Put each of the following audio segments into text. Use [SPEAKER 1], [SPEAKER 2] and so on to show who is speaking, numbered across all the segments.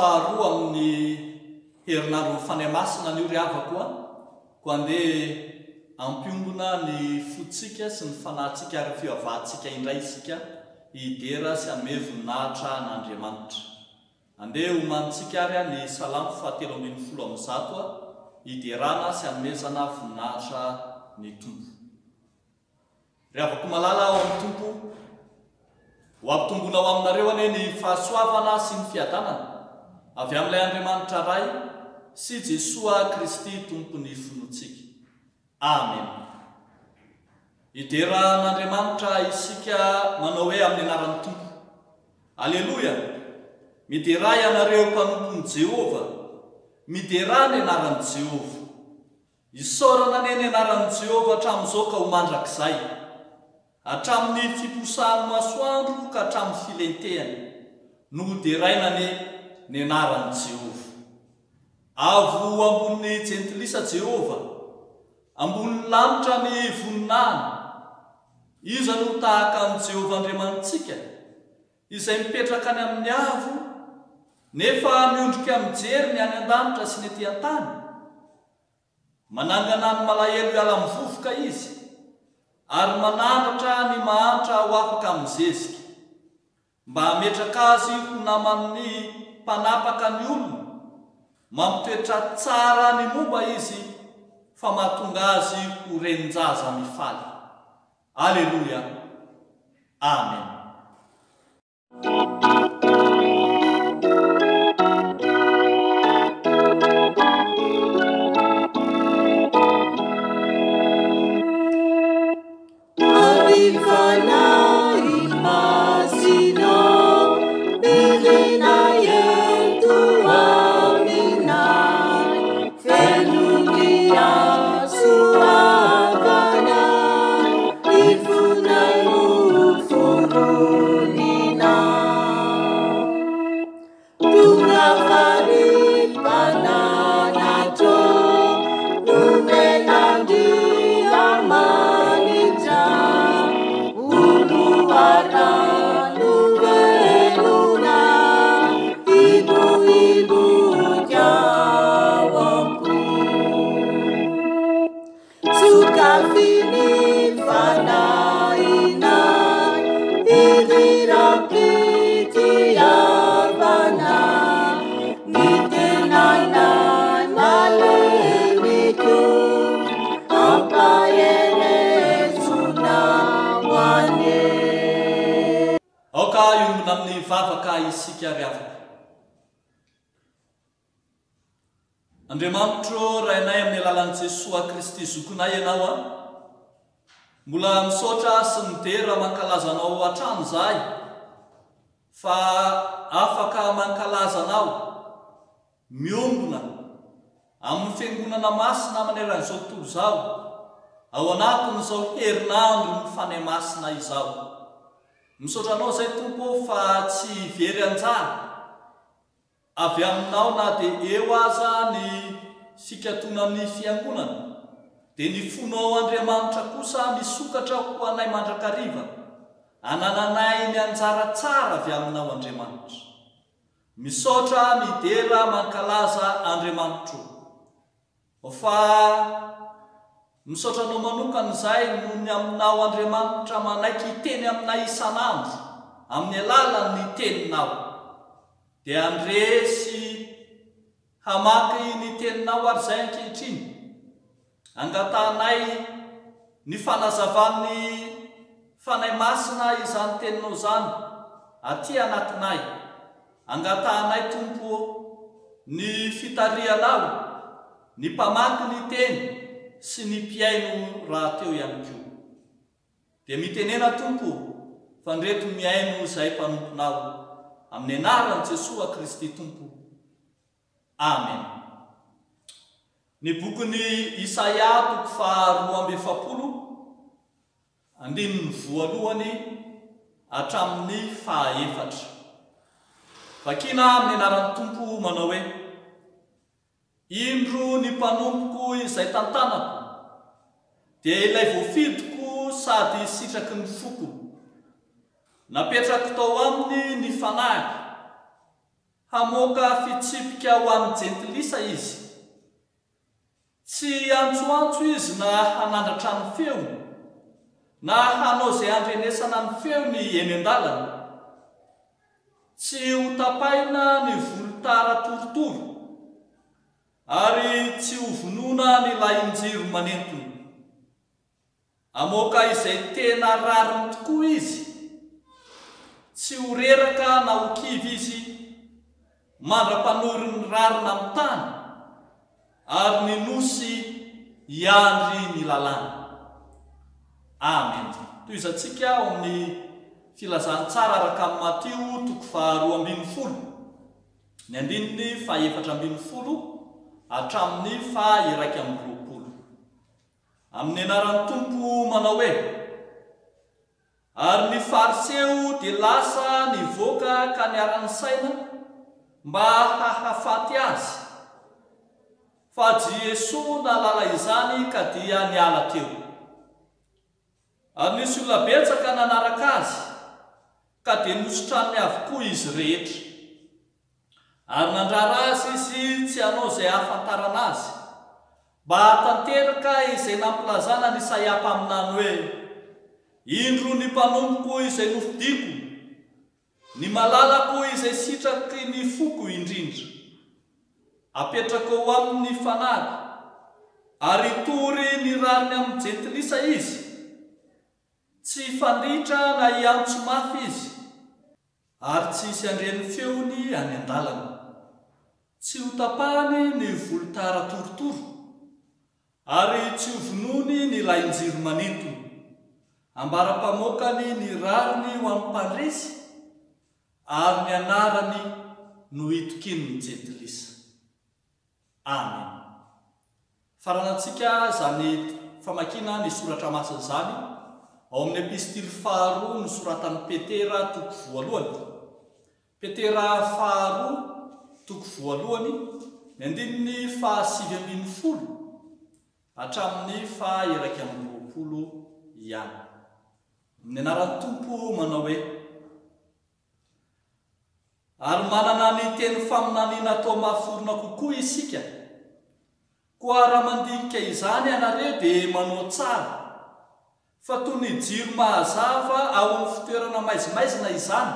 [SPEAKER 1] faharoa amin'ny herinandro fanahy masina ny io ry havako koa andeha ampiombona ny fotsika sy ny fanahintsika ary fioavahantsika indray isika hidera sy hanome voninahitra n'Andriamanitra. Andeha homanitsika ary ny salamo 7:10 hiderana sy hanomezana voninahitra ny tompo. Ry havako malala ao amin'ny tompo, ho ampitombona ao aminareo ane ny fahasoavana sy ny fiadanana avy amin'ilay Andriamanitra ray sy Jesoa Kristy tompony finoantsika. Amen. Hidera n'Andriamanitra isika manao hoe amin'ny anaran'ny tompo. Alleluia. Midera ianareo mpanompon'i Jehova, midera ny anaran'i Jehova. Isaorana ny anaran'i Jehova hatramin'izao ka ho mandrakizay, hatramin'ny fiposahan'ny masoandro ka hatramin'ny filentehany, no deraina ny anaran'i Jehova. Avo ambony jentilisa Jehova, ambony lanitra ny voninahiny, iza no tahaka an'i Jehova Andriamanitsika, izay mipetraka any amin'ny avo, nefa miondrika mijery ny any an-danitra sy ny etỳ an-tany. Manangana ny malahelo hiala amin'ny vovoka izy, ary manandratra ny mahantra ho afaka amin'ny zezika, mba hametraka azy ho naman'ny mpanapaka ny olona, mampitoetra tsara ny momba izy, fa mahatonga azy ho renin-jaza mifaly. Alleluia. Amen. Amin'ny vavaka isika ry havako. Andriamanitro rainay amin'ny alalan'i Jesoa Kristy zokonay ianao mbola misaotra sy midera mankalaza anao hatrany zahay, fa afaka mankalaza anao miombona amin'ny fiangonana masina maneran'izao tontolo izao, ao anatin'izao herinandro ny fanahy masina izao. Misaotra anao zay tompo fa tsy very anjara avy aminao na dia eo aza ny fikatonan'ny fiangonana, dia ny fonao Andriamanitra kosa misokatra ho anay mandrakariva, anananay ny anjara tsara avy aminao Andriamanitra. Misaotra midera mankalaza Andriamanitra, fa misaotra anao manokana izay noho ny aminao Andriamanitra manaiky hiteny aminay isanandro amin'ny alalan'ny teninao, dia andresy hamaky ny teninao ary izay ankehitriny, angatanay ny fanazavan'ny fanahy masina izany teninao zany aty anatinay, angatanay tompo ny fitarianao, ny mpamaky ny teny sy ny mpiaino raha teo ihany koa. Dia mitenena tompo fa ndreto miaino izay mpanomponao amin'ny anaran'i Jesoa Kristy tompo. Amen. Ny bokin'ny Isaia 2:7 andininy voalohany hatramin'ny 4. Vakina amin'ny anaran'ny tompo manao hoe: indro ny mpanompoko izay tantanako, dia ilay voafidiko sady sitraky ny foko, napetrako tao aminy ny fanahy, hamoaka fitsipika ho amin'ny jentilisa izy. Tsy antsoantso izy na hanandratra ny feo, na hanao izay andrenesana ny feony eny an-dalana. Tsy ho tapaina ny volotara torotoro, ary tsy ho vonoina ny lahin-jiro manentona. Amoaka izay tena rariny tokoa izy, tsy ho reraka na ho kivy izy, mandra-panory ny rarina amin'ny tany, ary ny nosy hiandry ny lalàna. Amen. Toy izantsika ao amin'ny filazantsara araka amin'ny Matio 12:20, ny andininy 4:20 hatramin'ny 1:20. Amin'ny anaran'ny Tompo manao hoe: ary ny fariseo dia lasa nivoaka ka niara-ny saina mba hahafaty azy, fa Jesosy nalala izany ka dia niala teo. Ary nisy olona betsaka nanaraka azy, ka dia nosotraniny avokoa izy rehetra. Ary nandrara azy izy tsy hanao izay hahafantarana azy, mba hatanteraka izay nampilazana ny Isaia mpaminany hoe: indro ny mpanompoko izay nofidiko, ny malalako izay sitraky ny foko indrindra. Apetraka ho amin'ny fanahy, ary tory ny rariny amin'ny jentilisa izy, tsy fandritra na hiantso mafy izy, ary tsy hisy andreny feony any an-dalana. Tsy ho tapahany ny volotara torotoro, ary tsy ho vonony ny lahin-jiro manentona. Ambara-pamokany ny rariny ho amin'ny mpandresy, ary ny anarany no hitokiny ny jentilisa. Amen. Faranantsika zany famakina ny soratra masina zany ao amin'ny epistily 2 nosoratan'ny Petera 1. Petera 2:2, ny andininy 7:20 hatramin'ny 1:20 ihany. Ny anaran'ny Tompo manao hoe: ary manana ny teny faminaniana atao mahaforona kokoa isika, koa raha mandinika izany ianareo dia manao tsara, fa toy ny jiro mahazava ao amin'ny fitoerana maizimaizina izany,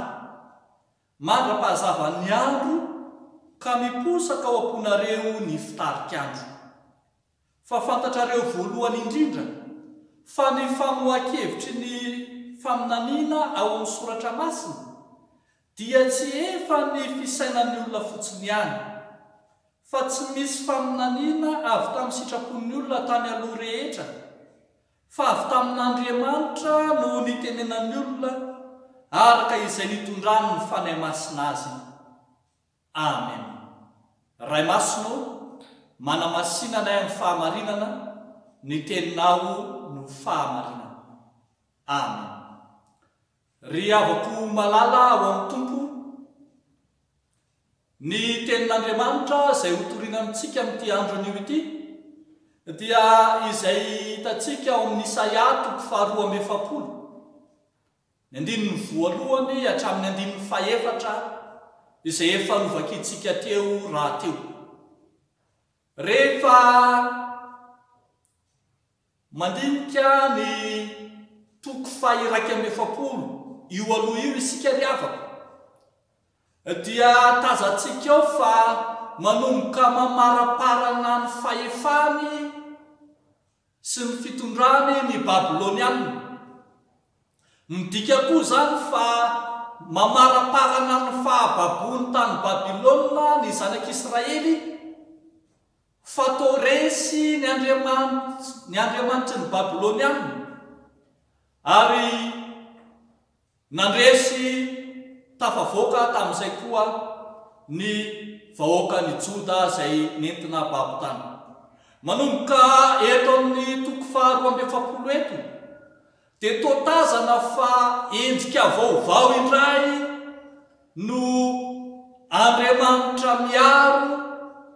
[SPEAKER 1] mandra-pahazava ny andro ka miposaka ao amponareo ny fitarik'andro. Fa fantatrareo voalohany indrindra fa ny famohan-kevitry ny faminaniana ao amin'ny soratra masina dia tsy efa ny fisainan'ny olona fotsiny ihany, fa tsy misy faminaniana avy tamin'ny sitrapon'ny olona tany aloha rehetra, fa avy tamin'Andriamanitra no nitenenan'ny olona araka izay nitondrany ny fanahy masina azy. Amen. Ray masino, manamasinanay amin'ny fahamarinana, ny teninao no fahamarinana. Amen. Ry havako malala ao amin'ny Tompo, ny tenin'Andriamanitra izay hotoriana amintsika amin'ity andro anio ity dia izay hitantsika ao amin'ny Isaia 2:20, ny andininy 1 hatramin'ny andininy 4, izay efa novakitsika teo raha teo. Rehefa mandinika ny 2:20 io aloha io isika ry havako, dia tazantsika ao fa manomboka mamaraparana ny fahefany sy ny fitondrany ny Babiloniana. Midika koa zany fa mamaraparana ny fahababony tany Babilôna ny zanak'Israely, fa tao resy ny Andriamanitry ny Babilôniana, ary nandresy tafavoaka tamin'izay koa ny vahoaka ny Joda izay nentina babo tany. Manomboka eto amin'ny 2:20 eto dia toa tazana fa endrika vaovao indray no Andriamanitra miaro,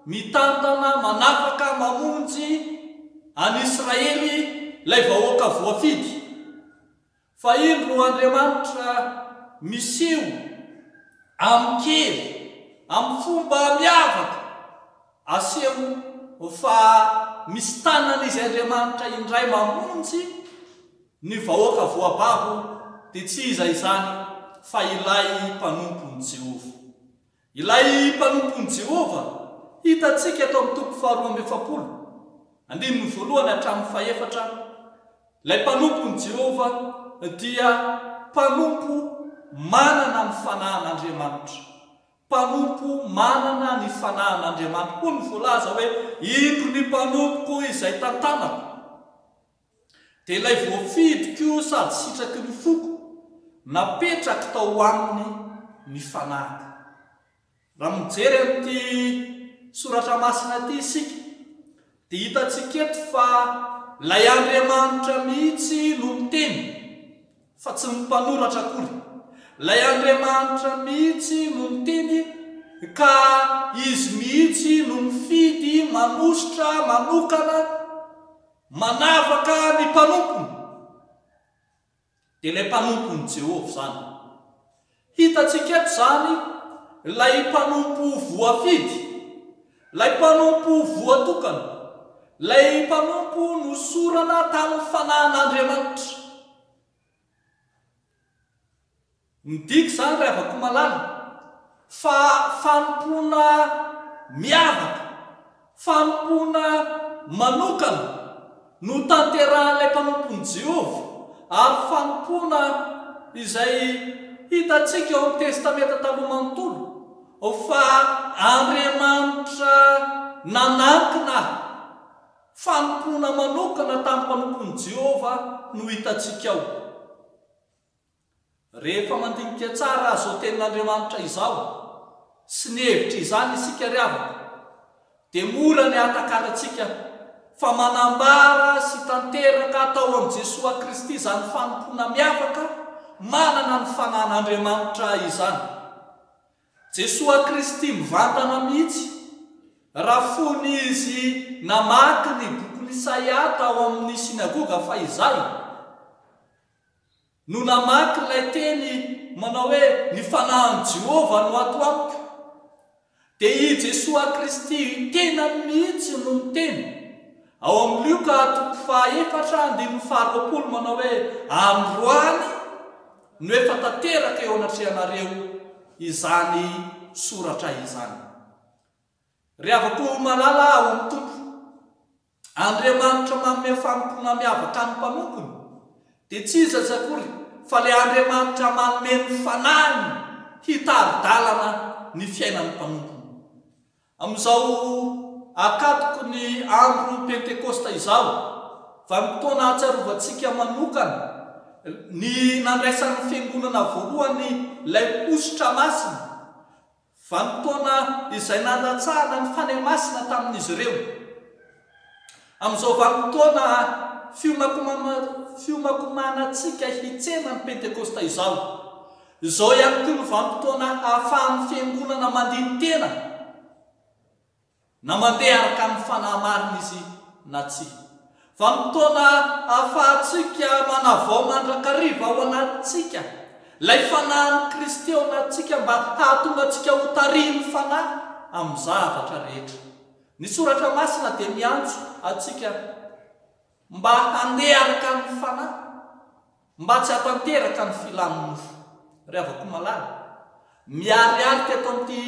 [SPEAKER 1] mitantana, manafaka, mamonjy any Israely ilay vahoaka voafidy. Fa indro Andriamanitra misio amin'ny kely amin'ny fomba miavaka asemo fa misy tanan'izy Andriamanitra indray mamonjy ny vahoaka voababo dia tsy iza izany fa ilay mpanompony Jehova. Ilay mpanompony Jehova hitantsika eto amin'ny toko 2:7 andininy voalohany hatramin'ny 4. Ilay mpanompony Jehova dia mpanompo manana ny fanahin'Andriamanitra. Mpanompo manana ny fanahin'Andriamanitra. Koa ny voalaza hoe indro ny mpanompoko izay tantanako. Dia ilay voafidiko sady sitraky ny foko napetraka tao aminy ny fanahy. Raha mijery amin'ity soratra masina ity isika dia hitantsika eto fa ilay Andriamanitra mihitsy no miteny fa tsy ny mpanoratra akory. Ilay Andriamanitra mihitsy no miteny ka izy mihitsy no mifidy manositra manokana manavaka ny mpanompony. Dia ilay mpanompony Jehova zany. Hitantsika eto zany ilay mpanompo voafidy, ilay mpanompo voatokana, ilay mpanompo nosorana tamin'ny fanahin'Andriamanitra. Midika zany raha avako malala fa fanompona miavaka, fanompona manokana no tanterahan'ilay mpanompony Jehova, ary fanompona izay hitantsika eo amin'ny testamenta taloha manontolo fa Andriamanitra nanankina fanompona manokana tamin'ny mpanompony Jehova no hitantsika ao. Rehefa mandinika tsara azao tenin'Andriamanitra izao sy ny hevitra izany isika ry havana dia mora ny hatakaratsika fa manambara sy tanteraka tao amin'ny Jesosy Kristy izany fanompona miavaka manana ny fanahin'Andriamanitra izany. Jesosy Kristy mivantana mihitsy raha fony izy namaky ny boky Isaia tao amin'ny sinagoga fa izay no namaky ilay teny manao hoe ny fanahin'i Jehova no ato amiko. Dia i Jesosy Kristy tena mihitsy no miteny ao amin'ny Luka 4:4 manao hoe androany no efa tanteraka eo anatrehanareo izany soratra izany. Ry havako malala ao amin'ny tompo, Andriamanitra manome fanompona miavaka ny mpanompony dia tsy iza akory fa ilay Andriamanitra manome ny fanahiny hitari-dalana ny fiainan'ny mpanompony. Amin'izao akatoko ny andro Pentekosta izao, vanim-potoana ahatsiarovantsika manokana ny nandraisan'ny fiangonana voalohany ilay positra masina, vanim-potoana izay nandatsahana ny fanahy masina tamin'izy ireo. Amin'izao vanim-potoana fiomakomanantsika hitsena ny Pentekosta izao, izao ihany koa ny vanim-potoana ahafahan'ny fiangonana mandiny tena na mandeha araka ny fanahy marina izy na tsy. Vanim-potoana ahafahantsika manavao mandrakariva ao anatintsika ilay fanahin'i Kristy ao anatintsika mba hahatonga antsika ho tarihin'ny fanahy amin'ny zavatra rehetra. Ny soratra masina dia miantso antsika mba handeha araka ny fanahy, mba tsy hatanteraka ny filamin'ny nofo. Ry havako malala, miariary teto amin'ity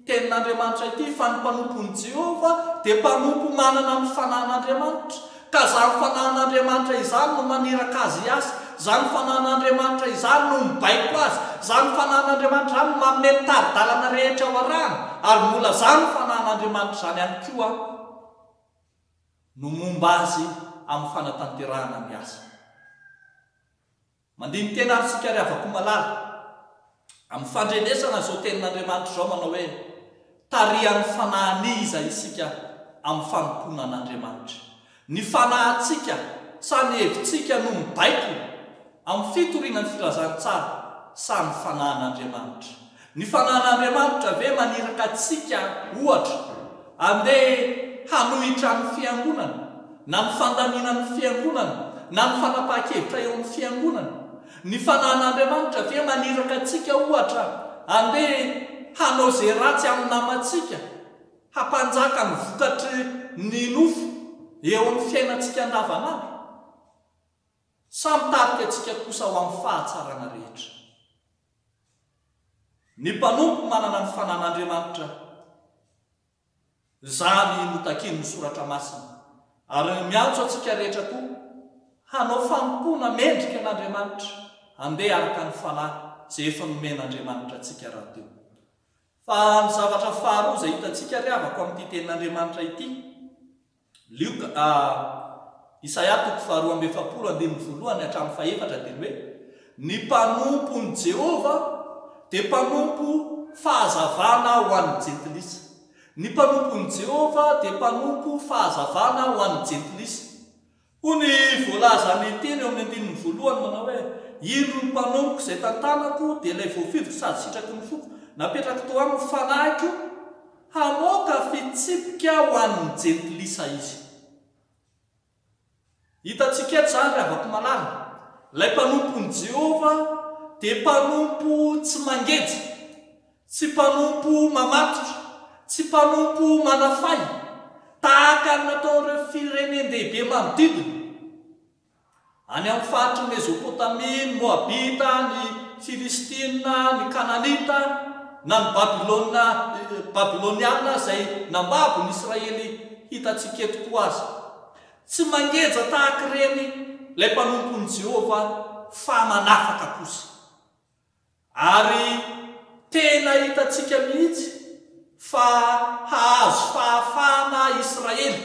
[SPEAKER 1] tenin'Andriamanitra ity fa ny mpanompony Jehova dia mpanompo manana ny fanahin'Andriamanitra, ka izany fanahin'Andriamanitra izany no maniraka azy asa, izany fanahin'Andriamanitra izany no mibaiko azy, izany fanahin'Andriamanitra izany no manome ny tari-dalana rehetra ao arahany, ary mbola izany fanahin'Andriamanitra izany ihany koa no momba azy amin'ny fanatanterahana ny asa. Mandiny tena ary sika ry havako malala amin'ny fandrenesana izao tenin'Andriamanitra izao manao hoe tarihan'ny fanahiniza isika amin'ny fanompona an'Andriamanitra. Ny fanahintsika sa ny hevitsika no mibaiko amin'ny fitorinan'ny filazantsara sa ny fanahin'Andriamanitra. Ny fanahin'Andriamanitra ve maniraka antsika ohatra andeha hanohitra ny fiangonana, na ny fandaminan'ny fiangonana, na ny fanapahan-kevitra eo amin'ny fiangonana. Ny fanahin'Andriamanitra ve maniraka antsika ohatra andeha hanao zay ratsy amin'ny namantsika, hampanjaka ny vokatry ny nofo eo amin'ny fiainantsika andavanandro, samy tarika antsika kosa ho amin'ny fahatsarana rehetra. Ny mpanompo manana ny fanan'Andriamanitra, zany notakiany ny soratra masina, ary miantso antsika rehetra koa hanao fanompoana mendrika an'Andriamanitra, andeha araka ny fanahy izay efa nomen'Andriamanitra antsika raha teo. Fa ny zavatra faharoa izay hitantsika riavako amin'ity tenin'Andriamanitra ity, Isaia 2:2-1 hatramin'ny 4 dia hoe: ny mpanompon'i Jehova dia mpanompo fahazavana ho an'ny jentilisa. Ny mpanompon'i Jehova dia mpanompo fahazavana ho an'ny jentilisa. Hoy ny voalazany teny eo amin'ny 1 manao hoe: indro ny mpanompoka izay tantanako dia ilay voafivoka sady sitraky ny foko, napetraka tao aminy fanahiko, hamoaka fitsipika ho an'ny jentilisa izy. Hitantsika eto zany riavako malala, ilay mpanompon'i Jehova dia mpanompo tsy mangeja, tsy mpanompo mamatotra, tsy mpanompo manafay, tahaka ny nataon'ireo firenendehibe manodidina any amin'ny faritry ny Mesopotamia, ny Moabita, ny Filistina, ny Kananita, na ny Babiloniana izay nambabo ny Israely. Hitantsika eto koa azy tsy mangeja tahaka ireny ilay mpanompon'i Jehova, fa manafaka kosa. Ary tena hitantsika mihitsy fa hahazo fahafahana Israely,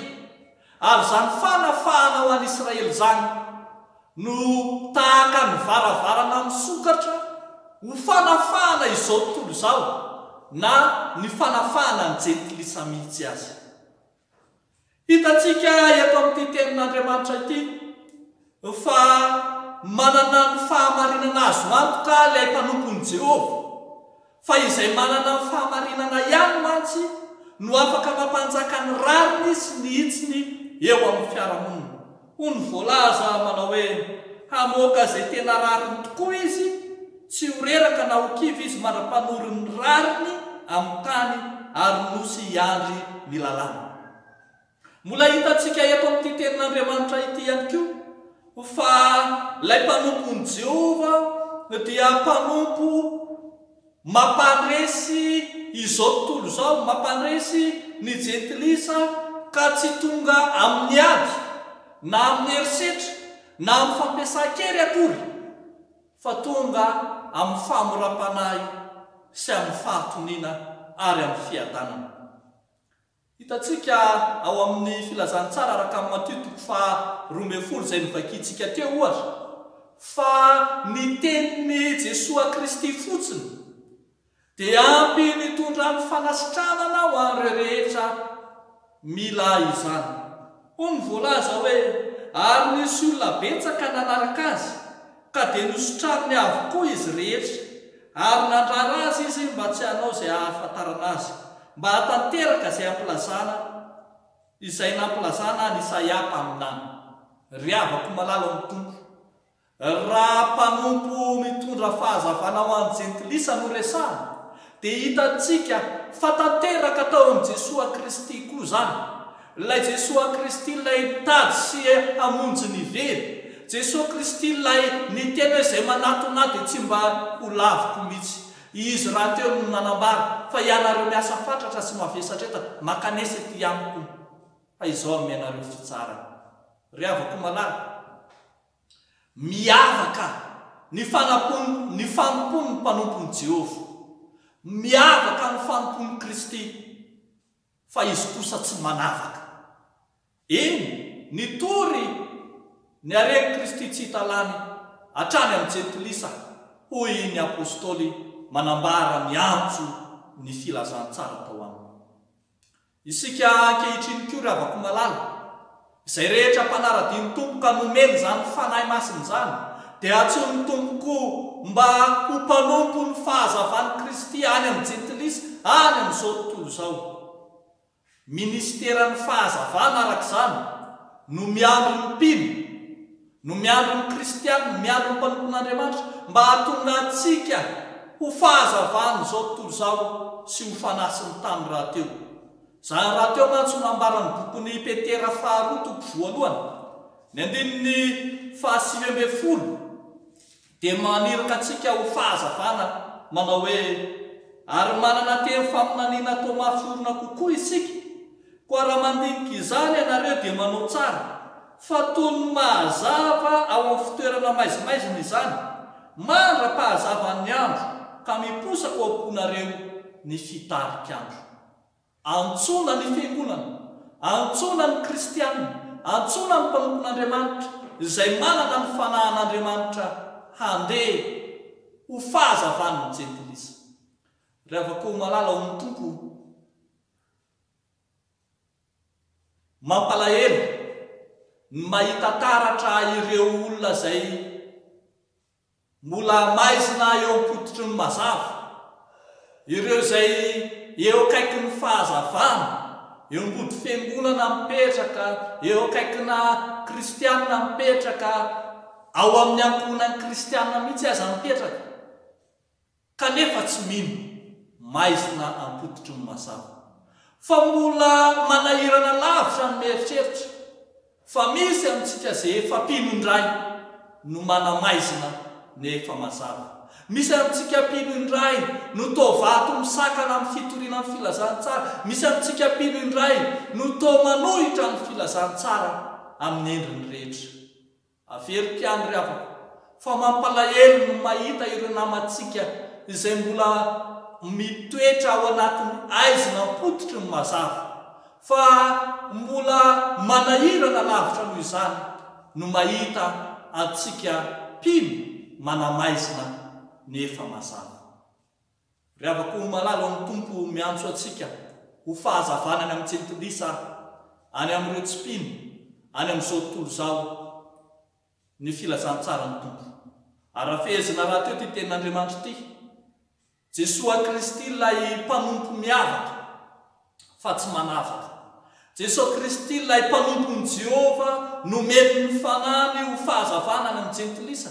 [SPEAKER 1] ary zany fanafahana ho an'i Israely zany no tahaka ny varavarana misokatra ho fanafahana izao tontolo izao, na ny fanafahana ny jentilisa mihitsy azy. Hitantsika eto amin'ity tenin'Andriamanitra ity fa manana ny fahamarinana azo antoka ilay mpanompon'i Jehova, fa izay manana ny fahamarinana ihany mantsy no afaka mampanjaka ny rariny sy ny hitsiny eo amin'ny fiarahamonina. Hoy ny voalaza manao hoe: hamoaka izay tena rariny tokoa izy, tsy ho reraka na ho kivy izy mandra-panory ny rariny amin'ny tany, ary nosy hiandry ny lalàna. Mbola hitantsika eto amin'ity tenin'Andriamanitra ity ihany koa fa ilay mpanompon'i Jehova dia mpanompo mampandresy izao tontolo izao, mampandresy ny jentilisa ka tsy tonga amin'ny ady na amin'ny herisetra na amin'ny fampiasa-kery akory, fa tonga amin'ny famoram-panahy sy amin'ny fahatoniana ary amin'ny fiadanana. Hitantsika ao amin'ny filazantsara araka amin'ny Matthieu 2:12 izay nivakitsika teo ohatra, fa ny tenin'i Jesosy Kristy fotsiny dia ampy nitondra ny fanasitranana ho an'ireo rehetra mila izany. Hoy ny voalaza hoe: ary nisy olona betsaka nanaraka azy, ka dia nosotrariny avokoa izy rehetra, ary nandrara azy izy mba tsy hanao izay hahafantarana azy, mba hatanteraka izay hampilazana izay nampilazana ny Isaia mpaminany. Riavako malala amin'ny tompo, raha mpanompo mitondra fahazavana ho an'ny jentilisa no resahana, dia hitantsika fa tanteraka tao amin'i Jesosy Kristy koa zany. Ilay Jesosy Kristy ilay tady sy hamonjy ny very, Jesosy Kristy ilay niteny hoe izay manatona dia tsy mba ho laviko mihitsy. Izy raha teo no nanambara fa ianareo miasa fatratra sy mavesatra entana, makanesa ety amiko, fa izao amenareo fitsarana. Riavako malala, miavaka ny fanompony ny mpanompon'i Jehova, miavaka ny fanompony Kristy, fa izy kosa tsy manavaka. Eny nitory ny areny Kristy tsy hitalany hatrany amin'ny jentilisa, hoy ny apôstôly manambara miantso ny filazantsara tao aminy. Isika ankehitriny koa riavako malala, izay rehetra mpanara-diny tompo ka nomeny zany fanahy masiny zany, dia atsony tompoko mba ho mpanompo ny fahazavany Kristy any amin'ny jentilisa, any amin'izao tontolo izao. Ministeran'ny fahazavana arak'izany no miandro ny mpino, no miandro ny kristiana, no miandro ny mpanompon'Andriamanitra, mba hahatonga antsika ho fahazavany zao tontolo zao sy ho fanasiny tany raha teo. Zany raha teo mantso nambarany bokony Petera faharoa toko voalohany ny andininy 7 dia maniraka antsika ho fahazavana manao hoe ary manana teny faminaniana atao mafiorina kokoa isika, koa raha mandinika izany ianareo dia manao tsara fa toy ny mahazava ao amin'ny fitoerana maizimaizina izany, mandra-pahazava ny andro ka miposaka ao amponareo ny fitarik'andro. Antsona ny fiangonana, antsona ny kristianina, antsona ny mpanompon'Andriamanitra izay manana ny fanahan'Andriamanitra handeha ho fahazavany ny jentilisa. Rehefa koa malala ao amin'ny tompo mampalahelo ny mahita taratra ireo olona zay mbola maizina eo am-pototry ny mazava, ireo zay eo akaiky ny fahazavana, eo ambody fiangonana mipetraka, eo akaikina kristianina mipetraka, ao amin'ny ankohonan'ny kristianina mihitsy aza mipetraka, kanefa tsy mino maizina am-pototry ny mazava, fa mbola manahirana lavitra ny mieritreritra, fa misy amintsika zay efa mpino indray no manamaizina nefa mazava. Misy amintsika mpino indray no toa vato misakana amin'ny fitoriana amin'ny filazantsara, misy amintsika mpino indray no toa manohitra ny filazantsara amin'ny endriny rehetra. Averiko ry avako fa mampalahelo no mahita ireo namantsika izay mbola mitoetra ao anatin'ny aizina am-pototry ny mazava, fa mbola manahirana lavitra noho izany no mahita antsika mpino manamaizina nefa mazava. Ry avako malala amin'ny tompo miantso antsika ho fahazavana any amin'ny jentilisa, any amin'ireo tsy mpino, any amin'izao tontolo zao ny filazantsara ny tompo. Arafezina raha teo ty tenin'Andriamanitra ty, Jesoa Kristy lay mpanompo miavaka fa tsy manavaka. Jesoa Kristy lay mpanompon'i Jehova nomeny ny fanany ho fahazavana any amin'ny jentilisa,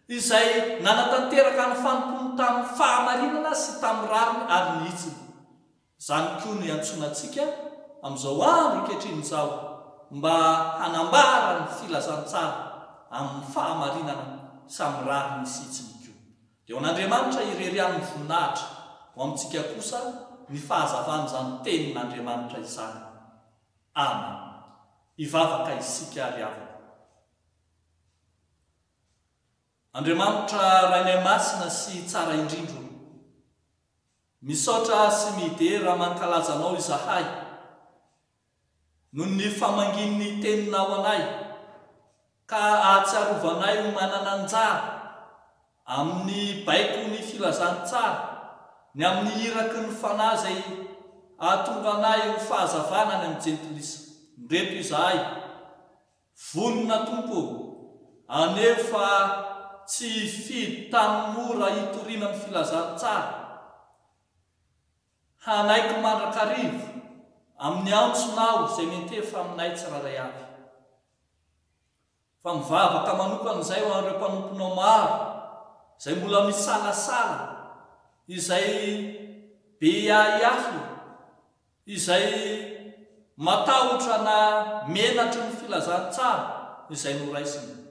[SPEAKER 1] izay nanatanteraka ny fanompony tamin'ny fahamarinana sy tamin'ny rariny ary nihitsiny. Zany koa no iantsonantsika amin'izao andro ankehitriny izao mba hanambara ny filazantsara amin'ny fahamarinana sy amin'ny rariny isitsiny koa. Dia ho an'Andriamanitra irerian'ny voninahitra ho amintsika kosa ny fahazavana izany tenin'Andriamanitra izany. Amen. Ivavaka isika ry avako. Andriamanitra rainay masina sy tsara indrindro, misaotra sy midera mankalaza anao izahay noho ny famangin'ny teninao anay, ka ahatsiarovanay ho manana anjara amin'ny baiko ny filazantsara, ny amin'ny iraky ny fanahy zay ahatonga anay ho fahazavana any amin'ny jentilisa. Ndreto izahay, vonona tompo, anefa tsy fidy tany mora hitoriana ny filazantsara, hanaiky mandrakarivo amin'ny antsonao zay mentefa aminay tsiraray avy. Fa mivavaka manokan'izay ho an'ireo mpanomponao maro zay mbola misalasala, izay be ahiahy, izay matahotra na menatry ny filazantsara izay noraisiny.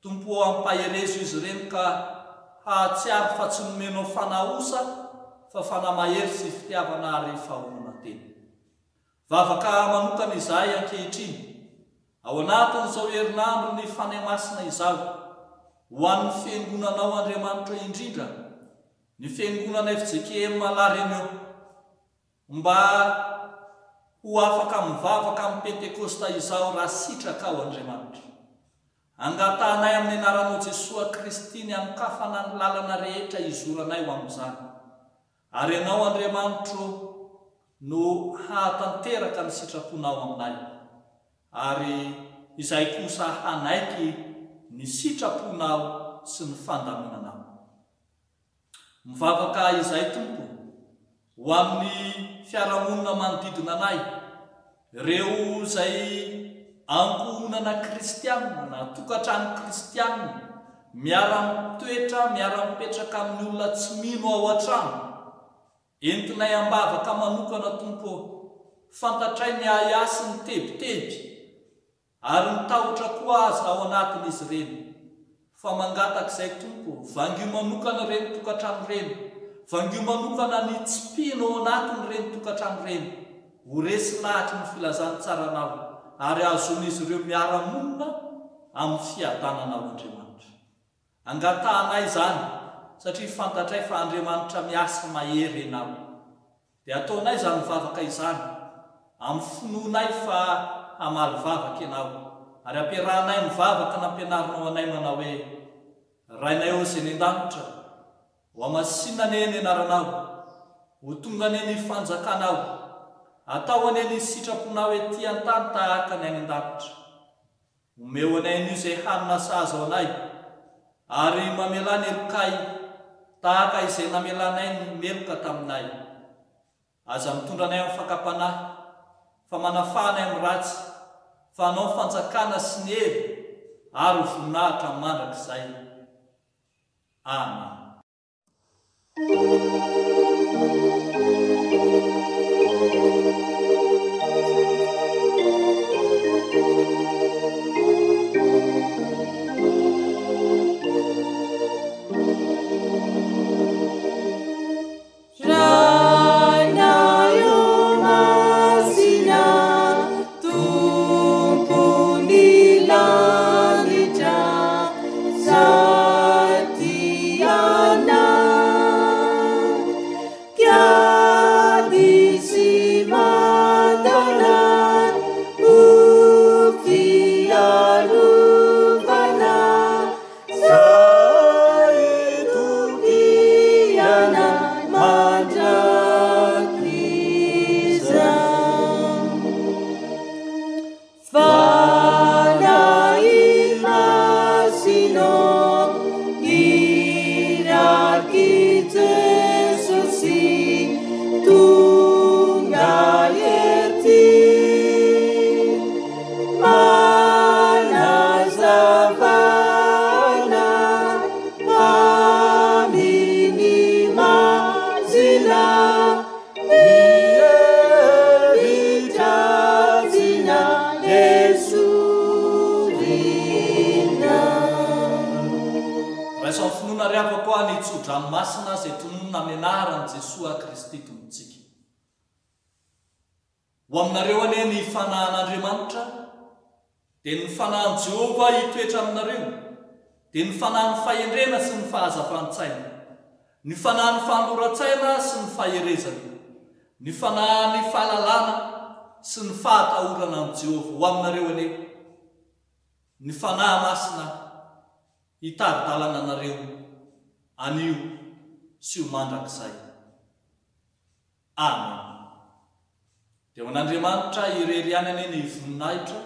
[SPEAKER 1] Tompo ampaherezo izy ireny ka hahatsiaro fa tsy nomenao fanahosa fa fanamahery sy fitiavana ary fahomana teny. Vavaka manokana izahay ankehitriny ao anatin'izao herinandro ny fanahy masina izao ho an'ny fiangonanao Andriamanitra indrindra, ny fiangonana FJKM Malarenio, mba ho afaka mivavaka amin'ny Pentekosta izao raha sitraka ao Andriamanitra. Angatanay amin'ny anaranao Jesoa Kristy ny anokafana ny lalana rehetra izoranay ho amin'izany. Ary ianao Andriamanitra no hahatanteraka ny sitraponao aminay, ary izay kosa hanaiky ny sitraponao sy ny fandaminanao. Mivavaka izay tompo ho amin'ny fiarahamonina manodidina anay, reo zay ankohonana kristianina na tokantrano kristianina miara-mitoetra miara-mipetraka amin'ny olona tsy mino ao an-trano entinay ambavaka manokana tompo fantatray ny ahiasy ny tebiteby ary nitahotra koa azy ao anatin'izy ireny fa mangatak'izay tompo vangio manokana ireny tokantrano ireny vangio manokana ny tsipino ao anatin'ireny tokantrano ireny ho resy lahatra ny filazantsaranao ary azon'izy ireo miara-monina amin'ny fiadanana ao Andriamanitra angatahanay izany satria fantatray fa Andriamanitra miasa mahery ianao dia ataonay izany mivavaka izany amin'ny finoanay fa hamaly vavaka ianao ary ampiarahanay mivavaka nampianarinao anay manao hoe rainay ao izay ny an-danitra ho amasinany eny anaranao ho tonga ny eny fanjakanao atao any eny sitraponao ety an-tany tahaka ny any an-danitra omeo anay an'io izay hanina sazy ao anay ary mamelany elokay tahaka izay namelanay ny meloka taminay aza mitondra anay amin'ny fakapanahy fa manafahanay amin'ny ratsy fa anao fanjakana sy ny hery ary ho voninahitra mandrakizay amen. Masina izay tononona amin'ny anaran'i Jesosy Kristy tombontsika. Ho aminareo anie ny fanahan'Andriamanitra dia ny fanahan'i Jehova hitoetra aminareo dia ny fanahan'ny fahendrena sy ny fahazavan-tsaina ny fanahan'ny fandora-tsaina sy ny faherezana ny fanahan'ny fahalalana sy ny fahatahorana amin'ny Jehova ho aminareo anie ny fanahy masina hitady-dalana anareo anio sy ho mandrakizay. Amen. Dia ho an'Andriamanitra irery ihany anie ny voninahitra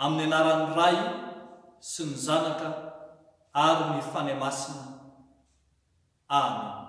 [SPEAKER 1] amin'ny anaran'ny Ray sy ny Zanaka ary ny Fanahy Masina. Amen.